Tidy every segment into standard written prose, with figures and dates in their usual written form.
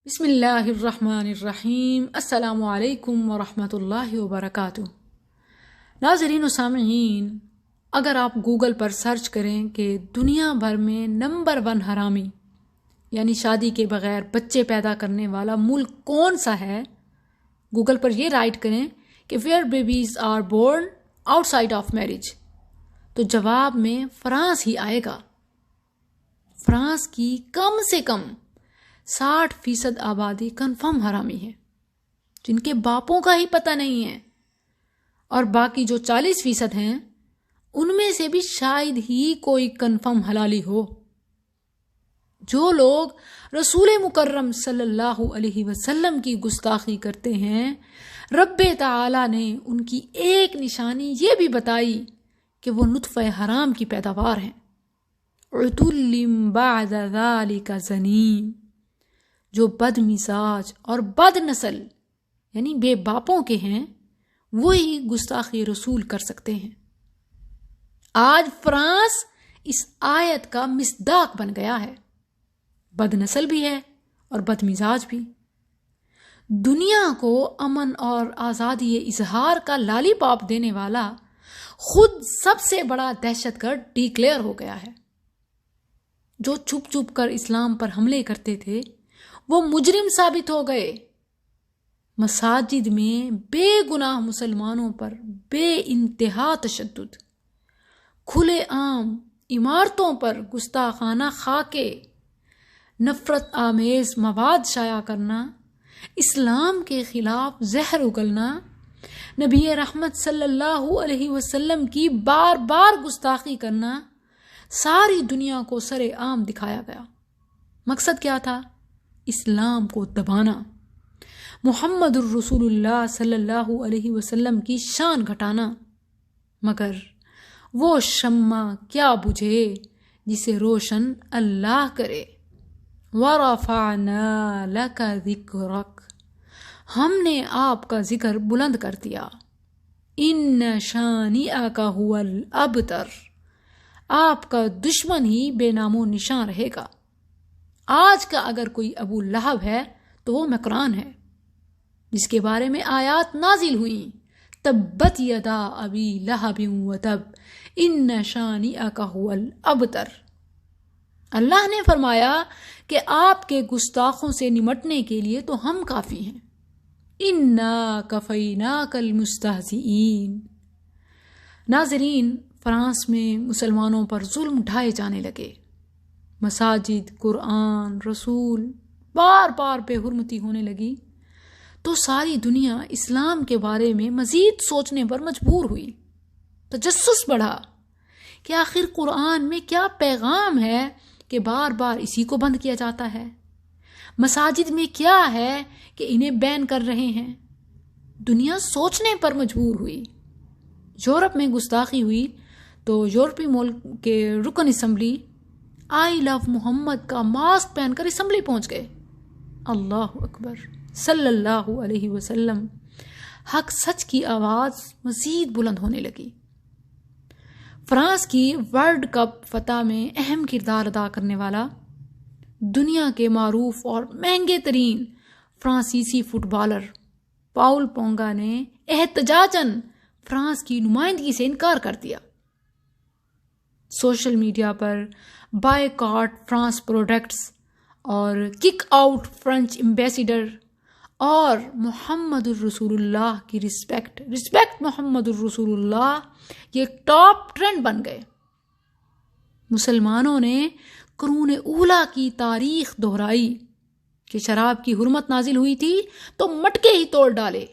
بسم اللہ الرحمن الرحیم۔ السلام علیکم ورحمۃ اللہ وبرکاتہ۔ ناظرین و سامعین، اگر آپ گوگل پر سرچ کریں کہ دنیا بھر میں نمبر 1 حرامی یعنی شادی کے بغیر بچے پیدا کرنے والا ملک کون سا ہے، گوگل پر یہ رائٹ کریں کہ where babies are born outside of marriage, تو جواب میں فرانس ہی آئے گا۔ فرانس کی کم سے کم 60% آبادی کنفرم حرامی ہے، جن کے باپوں کا ہی پتہ نہیں ہے، اور باقی جو 40% ہیں ان میں سے بھی شاید ہی کوئی کنفرم حلالی ہو۔ جو لوگ رسول مکرم صلی اللہ علیہ وسلم کی گستاخی کرتے ہیں، رب تعالی نے ان کی ایک نشانی یہ بھی بتائی کہ وہ نطفہ حرام کی پیداوار ہیں۔ عُتُلٍ بَعْدَ ذَلِكَ زَنِيمٍ، جو بد مزاج اور بد نسل یعنی بے باپوں کے ہیں وہی گستاخی رسول کر سکتے ہیں۔ آج فرانس اس آیت کا مصداق بن گیا ہے، بد نسل بھی ہے اور بد مزاج بھی۔ دنیا کو امن اور آزادی اظہار کا لالی پاپ دینے والا خود سب سے بڑا دہشت گرد ڈکلیئر ہو گیا ہے۔ جو چھپ چھپ کر اسلام پر حملے کرتے تھے وہ مجرم ثابت ہو گئے۔ مساجد میں بے گناہ مسلمانوں پر بے انتہا تشدد، کھلے عام عمارتوں پر گستاخانہ خاکے، نفرت آمیز مواد شائع کرنا، اسلام کے خلاف زہر اگلنا، نبی رحمت صلی اللہ علیہ وسلم کی بار بار گستاخی کرنا، ساری دنیا کو سر عام دکھایا گیا۔ مقصد کیا تھا؟ اسلام کو دبانا، محمد الرسول اللہ صلی اللہ علیہ وسلم کی شان گھٹانا۔ مگر وہ شمع کیا بجھے جسے روشن اللہ کرے۔ وَرَفَعْنَا لَكَ ذِكْرَكَ، ہم نے آپ کا ذکر بلند کر دیا۔ إِنَّ شَانِئَكَ هُوَ الْأَبْتَرُ، آپ کا دشمن ہی بے نام و نشان رہے گا۔ آج کا اگر کوئی ابو لہب ہے تو وہ مکران ہے، جس کے بارے میں آیات نازل ہوئیں، تبت یدا ابی لہب وتب ان شانئک هو الابتر۔ اللہ نے فرمایا کہ آپ کے گستاخوں سے نمٹنے کے لیے تو ہم کافی ہیں۔ انا کفیناک المستہزئین۔ ناظرین، فرانس میں مسلمانوں پر ظلم ڈھائے جانے لگے، مساجد، قرآن، رسول بار بار بے حرمتی ہونے لگی، تو ساری دنیا اسلام کے بارے میں مزید سوچنے پر مجبور ہوئی۔ تجسس بڑھا کہ آخر قرآن میں کیا پیغام ہے کہ بار بار اسی کو بند کیا جاتا ہے، مساجد میں کیا ہے کہ انہیں بین کر رہے ہیں۔ دنیا سوچنے پر مجبور ہوئی۔ یورپ میں گستاخی ہوئی تو یورپی ملک کے رکن اسمبلی آئی لو محمد کا ماسک پہن کر اسمبلی پہنچ گئے۔ اللہ اکبر صلی اللہ علیہ وسلم۔ حق سچ کی آواز مزید بلند ہونے لگی۔ فرانس کی ورلڈ کپ فتح میں اہم کردار ادا کرنے والا دنیا کے معروف اور مہنگے ترین فرانسیسی فٹ بالر پاؤل پونگا نے احتجاجاً فرانس کی نمائندگی سے انکار کر دیا۔ سوشل میڈیا پر بائیکاٹ فرانس پروڈکٹس اور کک آؤٹ فرینچ ایمبیسیڈر اور محمد الرسول اللہ کی رسپیکٹ محمد الرسول اللہ، یہ ٹاپ ٹرینڈ بن گئے۔ مسلمانوں نے قرون اولیٰ کی تاریخ دہرائی کہ شراب کی حرمت نازل ہوئی تھی تو مٹکے ہی توڑ ڈالے۔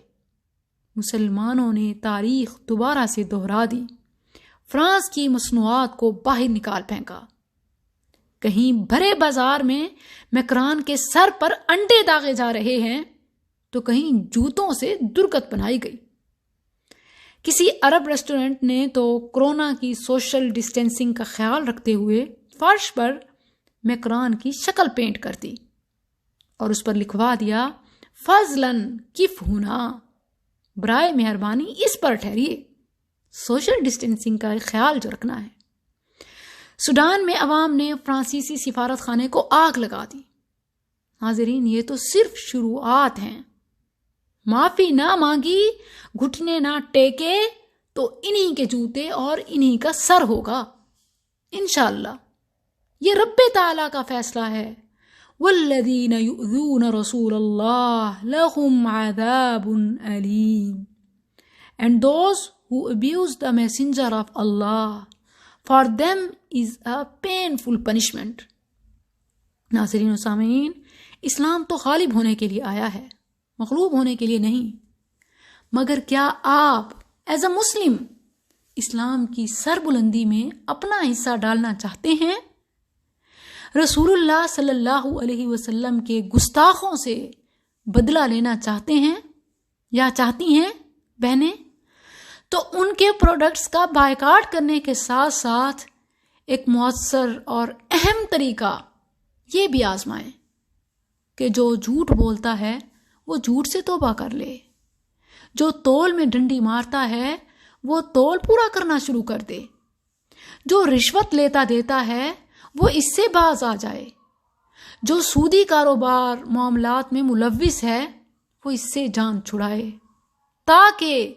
مسلمانوں نے تاریخ دوبارہ سے دہرا دی، فرانس کی مصنوعات کو باہر نکال پھینکا۔ کہیں بھرے بازار میں مکران کے سر پر انڈے داغے جا رہے ہیں تو کہیں جوتوں سے درگت بنائی گئی۔ کسی عرب ریسٹورنٹ نے تو کورونا کی سوشل ڈسٹینسنگ کا خیال رکھتے ہوئے فرش پر مکران کی شکل پینٹ کر دی اور اس پر لکھوا دیا فضلاً کف ہونا، برائے مہربانی اس پر ٹھہریے۔ سوشل ڈسٹینسنگ کا خیال جو رکھنا ہے۔ سوڈان میں عوام نے فرانسیسی سفارت خانے کو آگ لگا دی۔ ناظرین یہ تو صرف شروعات ہیں. معافی نہ مانگی، گھٹنے نہ ٹیکے تو انہی کے جوتے اور انہی کا سر ہوگا انشاءاللہ. یہ رب تعالیٰ کا فیصلہ ہے. والذین یؤذون رسول اللہ لہم عذاب علیم. And those who abuse the messenger of Allah, for them is a painful punishment. ناظرین و سامعین، اسلام تو غالب ہونے کے لیے آیا ہے، مغلوب ہونے کے لیے نہیں. مگر کیا آپ ایز اے مسلم اسلام کی سربلندی میں اپنا حصہ ڈالنا چاہتے ہیں؟ رسول اللہ صلی اللہ علیہ وسلم کے گستاخوں سے بدلہ لینا چاہتے ہیں یا چاہتی ہیں بہنیں؟ تو ان کے پروڈکٹس کا بائیکاٹ کرنے کے ساتھ ساتھ ایک مؤثر اور اہم طریقہ یہ بھی آزمائیں کہ جو جھوٹ بولتا ہے وہ جھوٹ سے توبہ کر لے، جو تول میں ڈنڈی مارتا ہے وہ تول پورا کرنا شروع کر دے، جو رشوت لیتا دیتا ہے وہ اس سے باز آ جائے، جو سودی کاروبار معاملات میں ملوث ہے وہ اس سے جان چھڑائے، تاکہ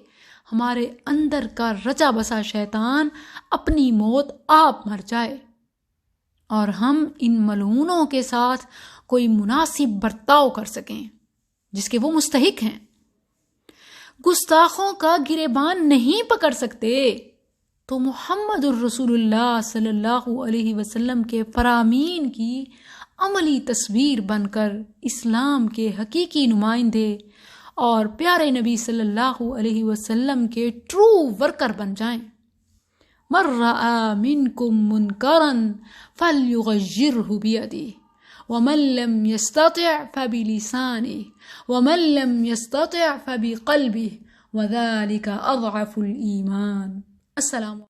ہمارے اندر کا رچا بسا شیطان اپنی موت آپ مر جائے اور ہم ان ملعونوں کے ساتھ کوئی مناسب برتاؤ کر سکیں جس کے وہ مستحق ہیں. گستاخوں کا گریبان نہیں پکڑ سکتے تو محمد الرسول اللہ صلی اللہ علیہ وسلم کے فرامین کی عملی تصویر بن کر اسلام کے حقیقی نمائندے اور پیارے نبی صلی اللہ علیہ وسلم کے ٹرو ورکر بن جائیں. من رأى منکم منکرا فلیغیرہ بیدہ ومن لم يستطع فبلسانه ومن لم يستطع فبقلبه وذلك اضعف الایمان. السلام